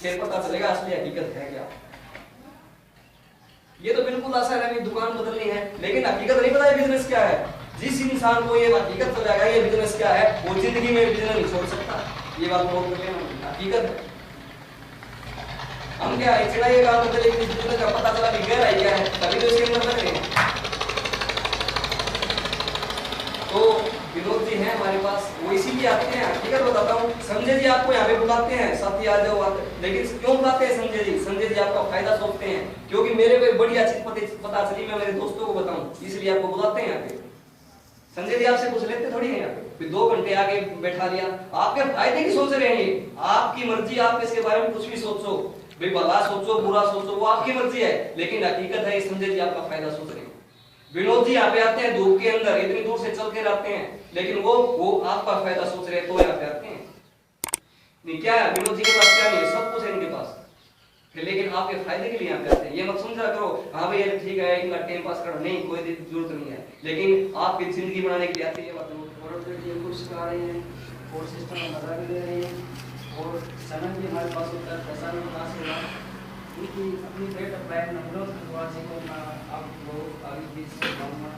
फिर पता चलेगा असली हकीकत है क्या। ये तो बिल्कुल आसान है, दुकान बदलनी है, लेकिन हकीकत नहीं पता है बिजनेस क्या है। जिस इंसान को ये हकीकत पता है ये बिजनेस क्या है, वो जिंदगी में बिजनेस नहीं छोड़ सकता। ये बात नोट कर लेना, हकीकत है। हम क्या इतना ये काम करते, लेकिन इस बिजनेस का पता चला कि गहराई क्या है, तभी तो इसके अंदर रख रहे हैं। तो विनोद जी हैं हमारे पास, वो इसीलिए आते हैं। हकीकत बताता हूँ, संजय जी आपको यहाँ पे बुलाते हैं, साथी आ जाओ आते, लेकिन क्यों बुलाते हैं संजय जी? संजय जी आपका फायदा सोचते हैं, क्योंकि मेरे पे बड़ी अच्छी पता चली, मैं मेरे दोस्तों को बताऊं, इसलिए आपको बुलाते हैं यहाँ पे। संजय जी आपसे कुछ लेते थोड़ी है, यहाँ पे 2 घंटे आगे बैठा लिया, आपके फायदे की सोच रहे हैं। आपकी मर्जी, आप इसके बारे में कुछ भी सोचो, भाई भला सोचो बुरा सोचो, वो आपकी मर्जी है, लेकिन हकीकत है संजय जी आपका फायदा सोच रहे हैं। विनोद जी यहाँ पे आते हैं धूप के अंदर, इतनी दूर से चल के आते हैं, लेकिन वो आपका फायदा सोच रहे हैं, तो यहाँ पे आते हैं। नहीं क्या है विनोद जी के पास, क्या नहीं है, सब कुछ है इनके पास, लेकिन आपके फायदे के लिए यहाँ पे आते हैं। ये मत समझा करो हाँ भाई ये ठीक है इनका टाइम पास करो, नहीं, कोई जरूरत नहीं है, लेकिन आपकी जिंदगी बनाने के लिए आते हैं। ये बात कुछ करा रहे हैं और सिस्टम बता भी दे रहे हैं, और समय भी हमारे पास होता है, पैसा भी पास होगा। उनकी अपनी डेट अप्लाई नंबर से को मैं आपको आगे भी बताऊंगा।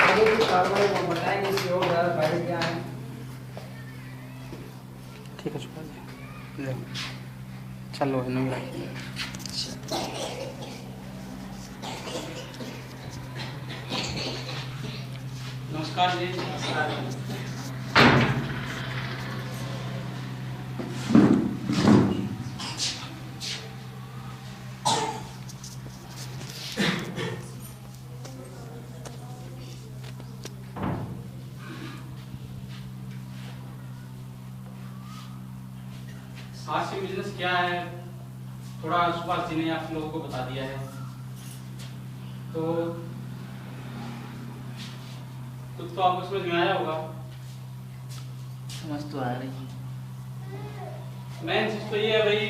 आगे की कार्रवाई हम बताएंगे, इससे और ज़्यादा फायदे क्या हैं। ठीक है चलो नहीं नमस्कार जी। नमस्कार। आज से बिजनेस क्या है थोड़ा सुभाष जी ने आप लोगों को बता दिया है, तो कुछ तो आपको समझ में आया होगा। समझ तो आ रही है। मेन चीज तो ये है भाई,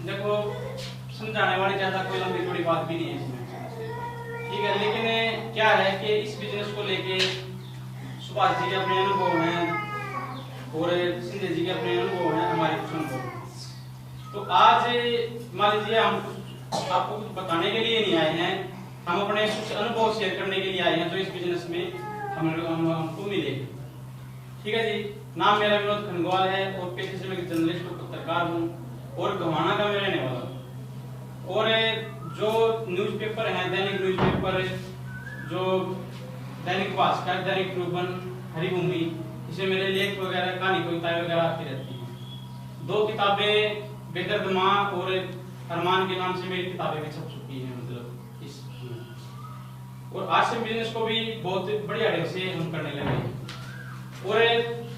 देखो समझाने वाली ज्यादा कोई लंबी थोड़ी बात भी नहीं है इसमें, ठीक है, लेकिन क्या है कि इस बिजनेस को लेके सुभाष जी के अपने अनुभव हैं और संजय जी के अपने अनुभव हैं, हमारे कुछ अनुभव। तो आज मान लीजिए हम आपको कुछ बताने के लिए नहीं आए हैं, हम अपने कुछ अनुभव शेयर करने के लिए आए हैं, तो इस बिजनेस में हमको मिले। ठीक है जी। नाम मेरा विनोद खंडवाल है और पेशे से मैं जर्नलिस्ट और पत्रकार हूँ और गोहाना का मैं रहने वाला हूँ। और जो न्यूज़पेपर हैं, दैनिक न्यूज़पेपर, जो दैनिक भास्कर, दैनिक रूपन, हरिभूमि, इसमें मेरे लेख वगैरह, कहानी कविताएं वगैरह आती रहती हैं। 2 किताबें बेदर्द माँ और अरमान के नाम से मेरी किताबें भी छप चुकी हैं, मतलब इस। और आज से बिजनेस को भी बहुत बढ़िया ढंग से हम करने लगे। और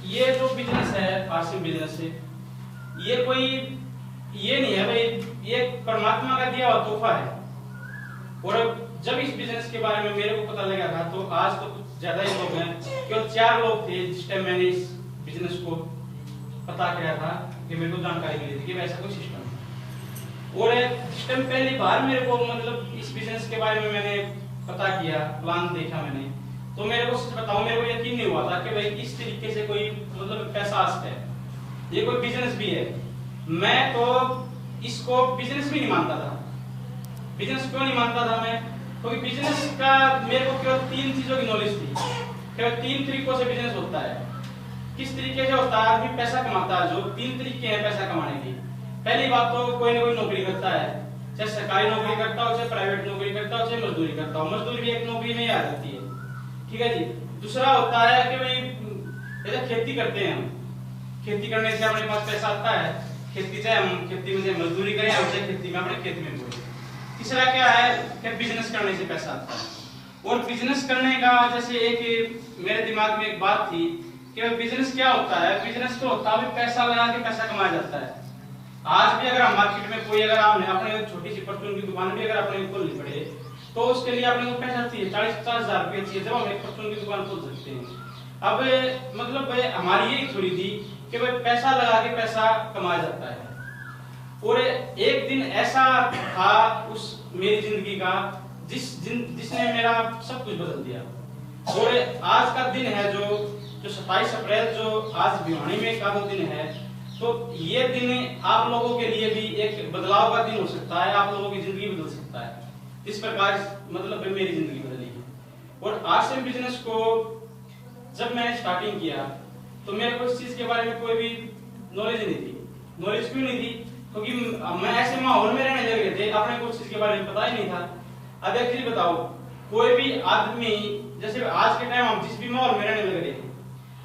ये जो बिजनेस है आसिम बिजनेस से, ये कोई ये नहीं है भाई, ये परमात्मा का दिया हुआ तोहफा है। और जब इस बिजनेस के बारे में मेरे को पता लगा था, तो आज तो कुछ ज्यादा ही लोग हैं, केवल 4 लोग थे जिस टाइम मैंने इस बिजनेस को पता किया था, कि मेरे को जानकारी मिली थी कि वैसा कोई सिस्टम है। और जिस टाइम पहली बार मेरे को मतलब इस बिजनेस के बारे में मैंने पता किया, प्लान देखा मैंने, तो मेरे को सच बताऊं मेरे को यकीन नहीं हुआ था कि भाई इस तरीके से कोई मतलब पैसा आ सकता है, ये कोई बिजनेस भी है। मैं तो इसको बिजनेस भी नहीं मानता था। बिजनेस क्यों नहीं मानता था मैं? क्योंकि बिजनेस का मेरे को केवल 3 चीजों की नॉलेज थी, केवल 3 तरीकों से बिजनेस होता है। किस तरीके से होता है? आदमी पैसा कमाता है, जो 3 तरीके हैं पैसा कमाने के। पहली बात तो कोई ना कोई नौकरी करता है, चाहे सरकारी नौकरी करता हो, चाहे प्राइवेट नौकरी करता हो, चाहे मजदूरी करता हो। मजदूरी भी एक नौकरी में ही आ जाती है, ठीक है जी। दूसरा होता है कि भाई जैसे खेती करते हैं हम, खेती करने से अपने पास पैसा आता है, खेती चाहे हम खेती में मजदूरी करें और चाहे खेती में अपने खेत में बोए। तीसरा क्या है कि बिजनेस करने से पैसा आता है। और बिजनेस करने का जैसे एक मेरे दिमाग में एक बात थी कि बिजनेस क्या होता है? बिजनेस तो होता है पैसा लगा के पैसा कमाया जाता है। आज भी अगर हम मार्केट में कोई अगर आपने अपने छोटी सी परचून की दुकान भी अगर अपने खोलनी पड़े, तो उसके लिए अपने को पैसा चाहिए, 40-50 हजार रुपये चाहिए, जब हम एक परचून की दुकान खोल सकते हैं। अब मतलब हमारी यही थोड़ी थी कि भाई पैसा लगा के पैसा कमाया जाता है। और एक दिन ऐसा था उस मेरी जिंदगी का जिसने मेरा सब कुछ बदल दिया। और आज का दिन है जो जो 27 अप्रैल जो आज भिवानी में का दो दिन है, तो ये दिन आप लोगों के लिए भी एक बदलाव का दिन हो सकता है, आप लोगों की जिंदगी बदल सकता है। इस प्रकार मतलब मेरी जिंदगी बदली है। और आरसीएम बिजनेस को जब मैंने स्टार्टिंग किया तो मेरे को इस चीज के बारे में कोई भी नॉलेज नहीं थी। नॉलेज क्यों नहीं थी? क्योंकि मैं ऐसे माहौल में रहने लगे थे, अपने को उस चीज के बारे में पता ही नहीं था। अब एक चीज बताओ, कोई भी आदमी जैसे आज के टाइम हम जिस भी माहौल में रहने लगे थे,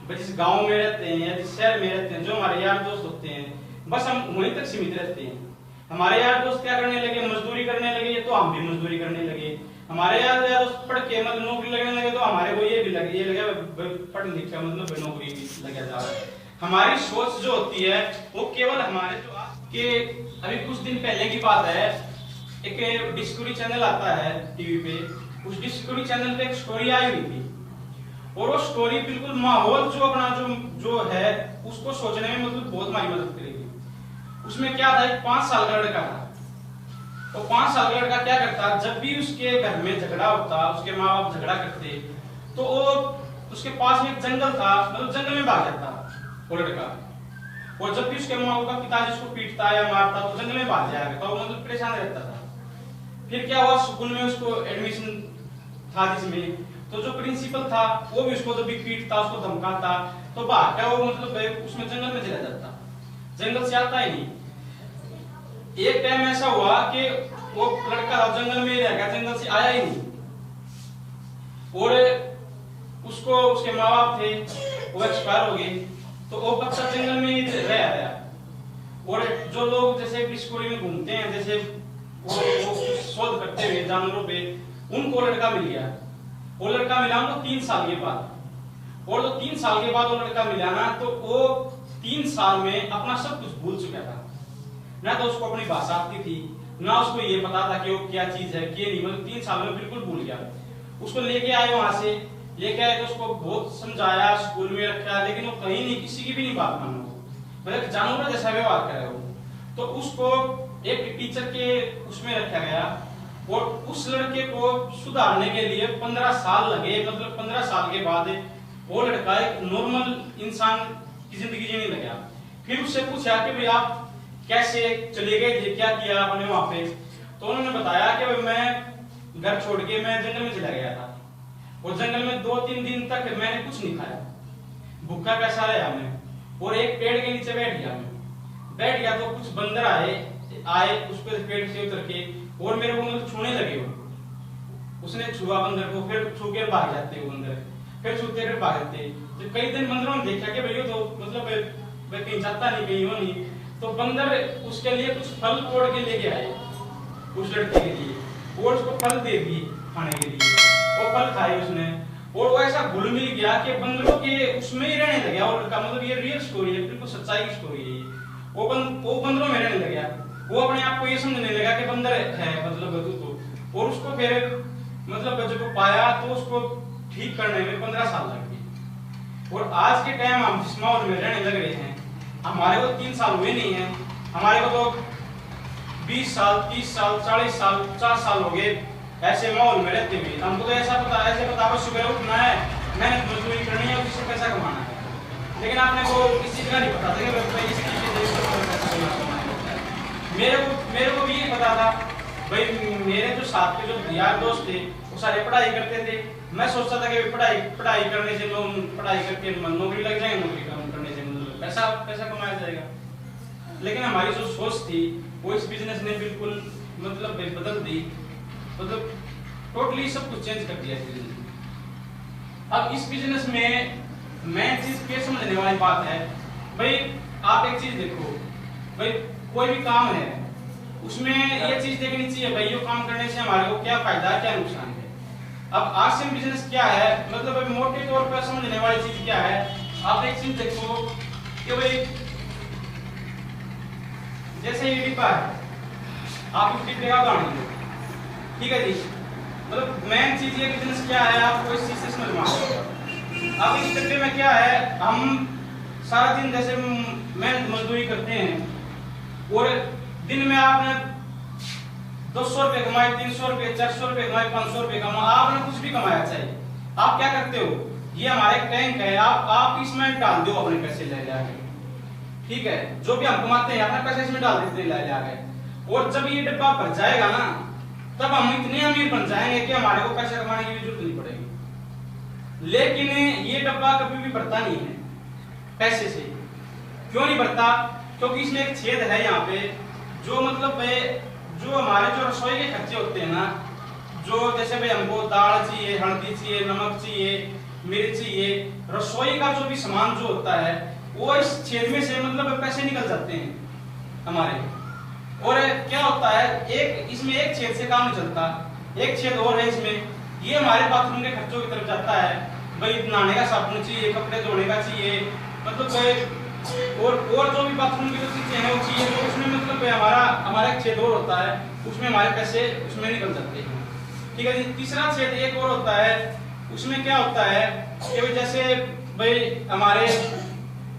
जिस गांव में रहते हैं या जिस शहर में रहते हैं, जो हमारे यार दोस्त होते हैं, बस हम वहीं तक सीमित रहते हैं। हमारे यार दोस्त क्या करने लगे? मजदूरी करने लगे, तो हम भी मजदूरी करने लगे। हमारे यार दोस्त पढ़ के मतलब नौकरी लगने लगे, तो हमारे को ये भी लगे, ये लगे पढ़ लिख के मतलब नौकरी भी लगा जा रहा है। हमारी सोच जो होती है वो केवल हमारे जो के अभी कुछ दिन पहले की बात है, एक डिस्कवरी चैनल आता है टीवी पे, उस डिस्कवरी चैनल पे एक स्टोरी आई हुई थी, और वो स्टोरी बिल्कुल माहौल जो अपना जो है उसको सोचने में मतलब बहुत हमारी मदद करेगी। उसमें क्या था, एक 5 साल का लड़का था। तो 5 साल का लड़का क्या करता, जब भी उसके घर में झगड़ा होता, उसके माँ बाप झगड़ा करते, तो वो उसके पास में एक जंगल था, मतलब जंगल में भाग जाता वो लड़का। और जब भी उसके माँ बाप का पिताजी उसको पीटता या मारता तो जंगल में भाग जाएगा, तो वो मतलब परेशान रहता था। फिर क्या हुआ, स्कूल में उसको एडमिशन था जिसमें, तो जो प्रिंसिपल था वो भी उसको जब भी पीटता, उसको धमकाता, तो भाग क्या वो मतलब उसमें जंगल में चला जाता, जंगल से आता ही नहीं। एक टाइम ऐसा हुआ कि वो लड़का जंगल में रह गया, जंगल से आया ही नहीं, और उसको उसके माँ बाप थे वो एक्सपायर हो गए, तो वो बच्चा जंगल में ही रह गया। और जो लोग जैसे डिस्कवरी में घूमते हैं, जैसे वो शोध करते हुए जानवरों पे, उनको लड़का मिल गया। वो लड़का मिला उनको 3 साल के बाद, और तो 3 साल के बाद वो लड़का मिला ना, तो वो 3 साल में अपना सब कुछ भूल चुका था। ना तो उसको अपनी भाषा आती थी, ना उसको ये पता था कि वो क्या चीज है क्या नहीं, मतलब 3 साल में बिल्कुल भूल गया। उसको लेके आए, वहां से लेके आए तो उसको बहुत समझाया, स्कूल में रखा, लेकिन वो कहीं नहीं, किसी की भी नहीं बात मानो, मतलब जानवर जैसा व्यवहार करे वो। तो उसको एक टीचर के उसमें रखा गया, और उस लड़के को सुधारने के लिए 15 साल लगे। मतलब 15 साल के बाद वो लड़का एक नॉर्मल इंसान की जिंदगी जीने लगा। फिर उससे पूछा कि भाई आप कैसे चले गए थे, क्या किया आपने वहां पे? तो उन्होंने बताया कि भाई मैं घर छोड़ के मैं जंगल में चला गया था, और जंगल में 2-3 दिन तक मैंने कुछ नहीं खाया, भूखा कैसा रहा मैं, और एक पेड़ के नीचे बैठ गया तो कुछ बंदर आए उस पर पेड़ से उतर के, और मेरे को मतलब छूने लगे वो। उसने छुआ बंदर को, फिर छू के भाग जाते वो बंदर, फिर छूते फिर भाग जाते। जब कई दिन बंदरों ने देखा कि भैया तो मतलब कहीं जाता नहीं, कहीं हो नहीं, तो बंदर उसके लिए कुछ फल तोड़ के लेके आए उस लड़के के लिए, और उसको फल दे दिए खाने के लिए। वो फल खाए उसने, और वो ऐसा घुल मिल गया कि बंदरों के उसमें ही रहने लगा। और लड़का मतलब ये रियल स्टोरी है, बिल्कुल सच्चाई की स्टोरी है। वो बंदरों में रहने लगा, वो अपने आप को ये समझने लगा कि बंदर है मतलब तो। और उसको फिर मतलब जब पाया तो उसको ठीक करने में 15 साल लग गए। और आज के टाइम हम जिस माहौल में रहने लग रहे हैं, हमारे को 3 साल हुए नहीं है, हमारे को तो 20 साल 30 साल 40 साल 50 साल हो गए ऐसे माहौल में रहते हुए। हमको तो ऐसे पता बस सुबह उठना है, मेहनत मजदूरी करनी है, उससे पैसा कमाना है। लेकिन आपने को इस चीज का नहीं पता था कि इस चीज के पैसा कमाना है। मेरे को भी ये पता था भाई, मेरे जो साथ के जो यार दोस्त थे वो सारे पढ़ाई करते थे। मैं सोचता था कि पढ़ाई करने से लोग पढ़ाई करके नौकरी लग जाएंगे, नौकरी करने से मतलब पैसा कमाया जाएगा। लेकिन हमारी जो सोच थी वो इस बिजनेस ने बिल्कुल मतलब बदल दी, मतलब टोटली सब कुछ चेंज कर दिया इस बिजनेस में। अब इस बिजनेस में मेन चीज क्या समझने वाली बात है भाई, आप एक चीज देखो भाई, कोई भी काम है उसमें ये चीज देखनी चाहिए भाई, ये काम करने से हमारे को क्या फायदा है क्या नुकसान है। अब आरसीएम बिजनेस क्या है, मतलब मोटे तौर पर समझने वाली चीज क्या है, आप एक चीज देखो कि भाई जैसे ये डिब्बा है, आप इस डिब्बे का उदाहरण लो, ठीक है जी। मतलब मेन चीज ये बिजनेस क्या है आपको इस चीज से समझ में आएगा। अब इस डिब्बे में क्या है, हम सारा दिन जैसे मेहनत मजदूरी करते हैं, और दिन में आपने 200 रुपए कमाए, 300 रुपए, 400 रुपए कमाए, 500 रुपए कमाए, आपने कुछ भी कमाया चाहिए, आप क्या करते हो, ये हमारा एक टैंक है, आप इसमें डाल दो अपने पैसे ले जाके, ठीक है, जो भी हम कमाते हैं अपना पैसा इसमें डाल देते ले जाके, और जब ये डिब्बा भर जाएगा ना तब हम इतने अमीर बन जाएंगे कि हमारे को पैसा कमाने की भी जरूरत नहीं पड़ेगी। लेकिन ये डिब्बा कभी भी भरता नहीं है पैसे से। क्यों नहीं भरता? क्योंकि इसमें एक छेद है यहाँ पे, जो मतलब जो हमारे जो रसोई के खर्चे होते हैं ना, जो जैसे भाई हमको दाल चाहिए, हल्दी चाहिए, नमक चाहिए, मिर्च चाहिए, रसोई का जो भी सामान जो होता है वो इस छेद में से मतलब पैसे निकल जाते हैं हमारे। और क्या होता है, एक इसमें एक छेद से काम नहीं चलता, एक छेद और है इसमें, ये हमारे बाथरूम के खर्चों की तरफ जाता है। भाई नहाने का साबुन चाहिए, कपड़े धोने का चाहिए, मतलब और जो भी बाथरूम की जो चीजें हैं वो चाहिए, तो उसमें मतलब हमारा एक छेद और होता है, उसमें हमारे पैसे उसमें निकल जाते हैं। ठीक है जी। तीसरा छेद एक और होता है, उसमें क्या होता है कि भाई जैसे भाई हमारे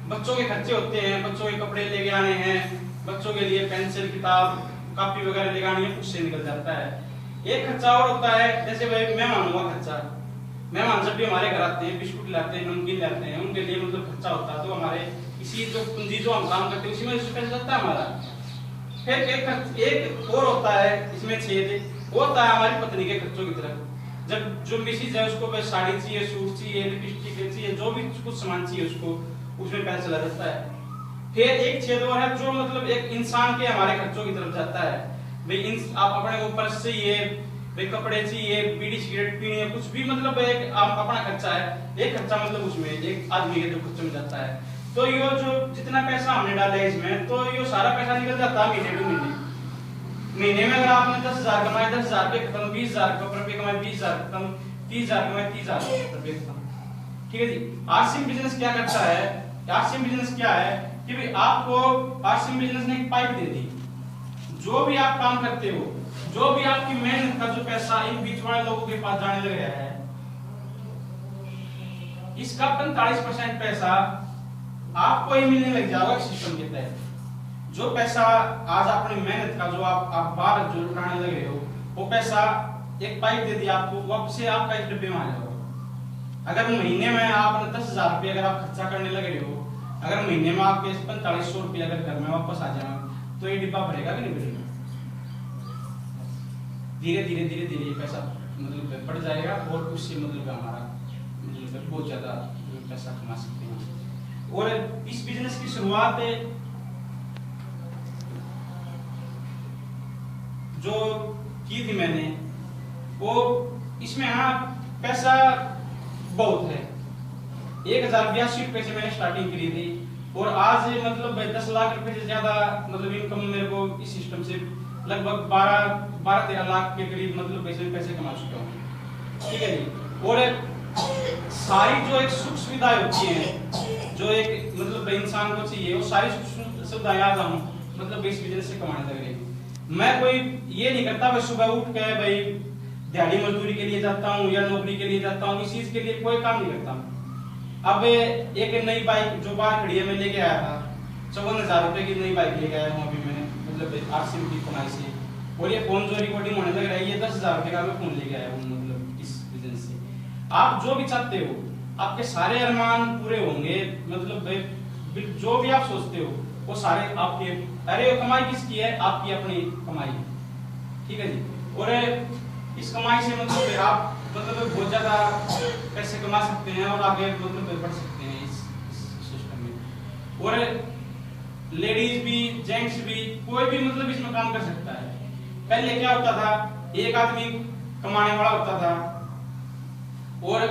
बच्चों के खर्चे होते हैं, बच्चों के कपड़े लेके आने हैं, बच्चों के लिए पेंसिल, किताब, कॉपी वगैरह लेके आनी है, उससे निकल जाता है। एक खर्चा और होता है, जैसे भाई मेहमानों का खर्चा, मेहमान जब भी हमारे घर आते हैं, बिस्कुट लाते हैं, नमकीन लाते हैं, उनके लिए मतलब खर्चा होता है, तो हमारे इसी जो पूंजी जो हम काम करते हैं उसी में पैसा जाता है हमारा। फिर एक और होता है इसमें छेद, वो होता है हमारी पत्नी के खर्चों की तरफ। जब जो मिसेज है उसको भाई साड़ी चाहिए, सूट चाहिए, लिपस्टिक चाहिए, जो भी कुछ सामान चाहिए उसको, उसमें पैसा चला जाता है। फिर एक छेद और है जो मतलब एक इंसान के हमारे खर्चों की तरफ जाता है। भाई आप अपने को पर्स चाहिए, भाई कपड़े चाहिए, बीड़ी सिगरेट पीनी है, कुछ भी मतलब एक अपना खर्चा है, एक खर्चा मतलब उसमें एक आदमी के जो खर्चे में जाता है। तो ये जो जितना पैसा हमने डाला है इसमें, तो ये सारा पैसा निकल जाता है महीने टू महीने। महीने में अगर आपने 10,000 कमाए, 10,000 रुपए खत्म, 20,000 रुपए कमाए, 20,000 खत्म, 30,000 कमाए, 30,000 रुपए खत्म। ठीक है जी। आरसीएम बिजनेस क्या करता है? आरसीएम बिजनेस क्या है कि भाई आपको आरसीएम बिजनेस ने एक पाइप दे दी, जो भी आप काम करते हो, जो भी आपकी मेहनत का जो पैसा इन बीच वाले लोगों के पास जाने लग रहा है, इसका 45% पैसा आपको ही मिलने लग जाएगा सिस्टम के तहत। जो पैसा आज अपनी मेहनत का जो आप बाहर जो उठाने लगे हो, वो पैसा एक पाइप दे दिया आपको, वापस से आपका इस डिब्बे में आ जाएगा। अगर महीने में आपने 10,000 रुपये अगर आप खर्चा करने लगे हो, अगर महीने में आपके 4500 रुपये अगर घर में वापस आ जाए, तो ये डिब्बा भरेगा कि नहीं भरेगा? धीरे धीरे धीरे धीरे ये पैसा मतलब बढ़ जाएगा, और उससे मतलब हमारा मतलब बहुत ज्यादा पैसा कमा सकते हैं। और इस बिजनेस की शुरुआत जो की थी मैंने, वो इसमें हाँ पैसा बहुत है। 1,082 रुपए से मैंने स्टार्टिंग करी थी, और आज मतलब 10 लाख रुपए से ज्यादा मतलब इनकम मेरे को इस सिस्टम से लगभग 12-13 लाख के करीब मतलब पैसे कमा चुका हूँ। ठीक है जी। और सारी जो एक सुख सुविधाएं होती है, जो एक मतलब इंसान को चाहिए, वो सारी सुख सुविधाएं आज हम मतलब इस बिजनेस से कमाने लग रहे हैं। मैं कोई ये नहीं करता भाई सुबह उठ के भाई दिहाड़ी मजदूरी के लिए जाता हूँ या नौकरी के लिए जाता हूँ, इस चीज के लिए कोई काम नहीं करता। अब एक नई बाइक जो बाहर खड़ी है मैं लेके आया था, 54,000 रुपए की नई बाइक लेके आया हूँ अभी मैंने, मतलब आरसीएम की कमाई से। और ये फोन जो रिकॉर्डिंग होने लग रहा है, ये 10,000 रुपए का मैं फोन लेके आया हूँ मतलब इस बिजनेस से। आप जो भी चाहते हो, आपके सारे अरमान पूरे होंगे, मतलब जो भी आप सोचते हो वो सारे आपके। अरे कमाई किसकी है? आपकी अपनी कमाई। ठीक है जी। और इस कमाई से मतलब आप मतलब बहुत ज्यादा पैसे कमा सकते हैं और आगे मतलब बढ़ सकते हैं इस सिस्टम में। और लेडीज भी, जेंट्स भी, कोई भी मतलब इसमें काम कर सकता है। पहले क्या होता था, एक आदमी कमाने वाला होता था और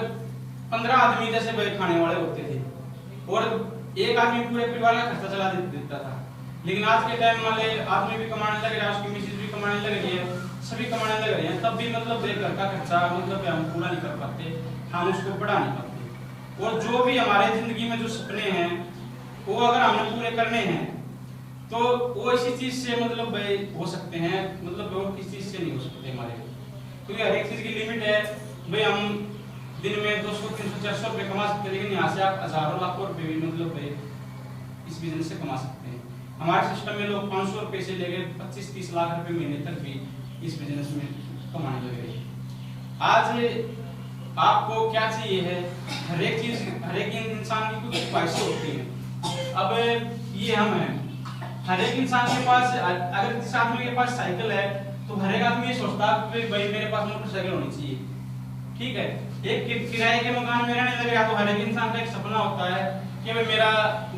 15 आदमी जैसे खाने वाले होते थे, और एक आदमी पूरे परिवार का खर्चा चला देता था। लेकिन आज के टाइम वाले आदमी भी कमाने लग रहा है, उसकी मिसेज भी कमाने लग रही है, सभी कमाने लग रहे हैं, तब भी मतलब घर का खर्चा मतलब हम पूरा नहीं कर पाते, हम उसको बढ़ा नहीं पाते। और जो भी हमारे जिंदगी में जो सपने हैं वो अगर हमें पूरे करने हैं तो वो इसी चीज से मतलब हो सकते हैं, मतलब और किसी चीज से नहीं हो सकते हमारे, क्योंकि हर एक चीज की लिमिट है। भाई हम दिन में 200, 300, 400 रुपए कमा सकते हैं, लेकिन यहाँ से आप हजारों लाखों रुपए भी मतलब इस बिजनेस से कमा सकते हैं। हमारे सिस्टम में लोग 500 रुपए से लेकर 25-30 लाख रुपए महीने तक भी इस बिजनेस में कमाने लगे। आज आपको क्या चाहिए है, हर एक चीज, हर एक इंसान की कुछ ख्वाहिशें होती हैं। अब ये हम हैं, हर एक इंसान के पास, अगर किसी आदमी के पास साइकिल है तो हर एक आदमी ये सोचता है कि भाई मेरे पास मोटरसाइकिल होनी चाहिए, ठीक है। एक किराए के मकान में रहने लग गया तो हर एक इंसान का एक सपना होता है कि भाई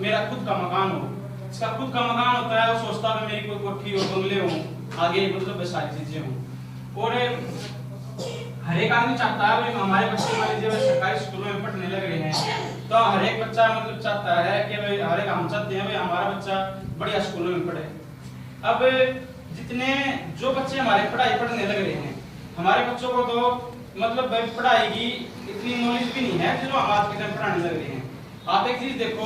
मेरा खुद का मकान हो। इसका खुद का मकान होता है, वो सोचता है मेरी कोई कोठी हो, बंगले हो, आगे मतलब सारी चीजें हों। और हर एक आदमी चाहता है भाई हमारे बच्चे मान लीजिए सरकारी स्कूलों में पढ़ने लग रहे हैं तो हर एक बच्चा मतलब चाहता है कि भाई हर एक हम चाहते हैं भाई हमारा बच्चा बढ़िया स्कूलों में पढ़े। अब जितने जो बच्चे हमारे पढ़ने लग रहे हैं, हमारे बच्चों को तो मतलब भाई पढ़ाई की इतनी नॉलेज भी नहीं है जो हम आज के टाइम पढ़ाने लग रहे हैं। आप एक चीज देखो,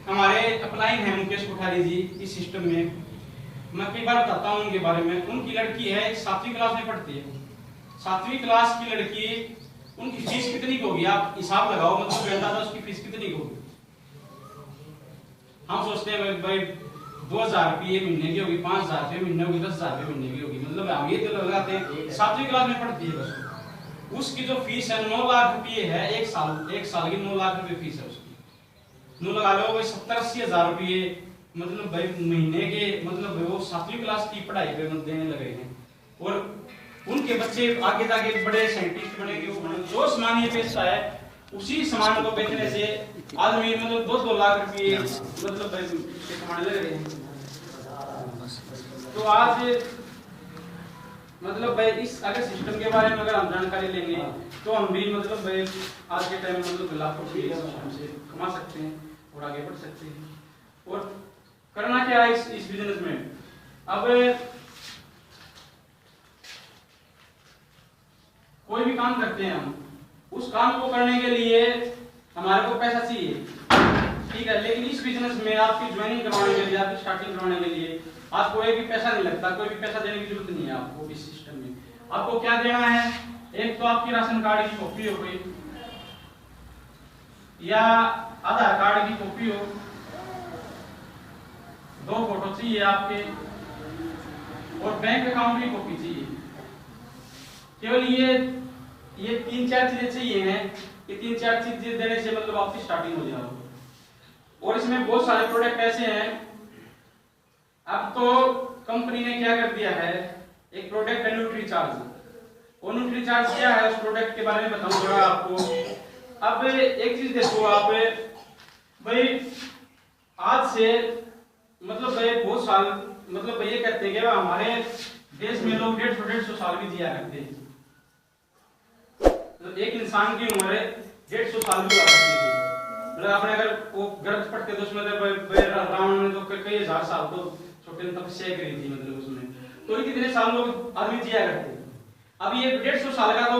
हमारे अपलाइन है मुकेश कोठारी जी इस सिस्टम में, मैं कई बार बताता हूँ उनके बारे में। उनकी लड़की है 7वीं क्लास में पढ़ती है, 7वीं क्लास की लड़की, उनकी फीस कितनी होगी आप हिसाब लगाओ, मतलब अंदाजा उसकी फीस कितनी होगी। हम सोचते हैं भाई 2000 रुपये महीने की होगी, 5000 रुपये महीने होगी, 10,000 रुपये महीने की होगी, मतलब हम ये तो लगाते हैं 7वीं क्लास में पढ़ती है बस। उसकी जो फीस है 9 लाख रुपये है, एक साल की 9 लाख रुपये फीस है उसकी। 9 लगा लो भाई 70-80 हजार रुपये मतलब भाई महीने के, मतलब वो 7वीं क्लास की पढ़ाई पे मतलब देने लगे हैं। और उनके बच्चे आगे जाके बड़े साइंटिस्ट बनेंगे, वो बने। जो सामान ये बेचता है उसी सामान को बेचने से आदमी मतलब 2-2 लाख रुपये मतलब कमाने लग रहे हैं। तो आज मतलब भाई इस अगर सिस्टम के बारे में अगर हम जानकारी लेंगे तो हम भी मतलब भाई आज के टाइम में मतलब लाखों रुपये से कमा सकते हैं और आगे बढ़ सकते हैं। और करना क्या है इस बिजनेस में, अब कोई भी काम करते हैं हम, उस काम को करने के लिए हमारे को पैसा चाहिए, ठीक है। लेकिन इस बिजनेस में आपकी ज्वाइनिंग करवाने के लिए, आपकी स्टार्टिंग करवाने के लिए आपको कोई भी पैसा नहीं लगता, कोई भी पैसा देने की जरूरत नहीं है आपको। इस सिस्टम में आपको क्या देना है, एक तो आपकी राशन कार्ड की कॉपी हो गई या आधार कार्ड की कॉपी हो, 2 फोटो चाहिए आपके, और बैंक अकाउंट की कॉपी चाहिए। केवल ये 3-4 चीजें चाहिए हैं। ये 3-4 चीजें देने से मतलब आपकी स्टार्टिंग हो जाओ। और इसमें बहुत सारे प्रोडक्ट ऐसे हैं, अब तो कंपनी ने क्या कर दिया है, एक प्रोडक्ट है न्यूट्री चार्ज। और न्यूट्री चार्ज क्या है उस प्रोडक्ट के बारे में बताऊंगा आपको। अब एक चीज देखो आप भाई, आज से मतलब भाई बहुत साल, मतलब ये कहते हैं कि हमारे देश में लोग 150-150 साल भी जिया करते हैं। तो एक इंसान की उम्र 150 साल भी हो सकती थी। मतलब आपने अगर वो ग्रंथ पढ़ते तो उसमें रावण ने तो कई हजार साल तो छोटे तपस्या करी थी, मतलब उसमें तो कितने साल लोग आदमी जिया करते। अब ये 150 साल का तो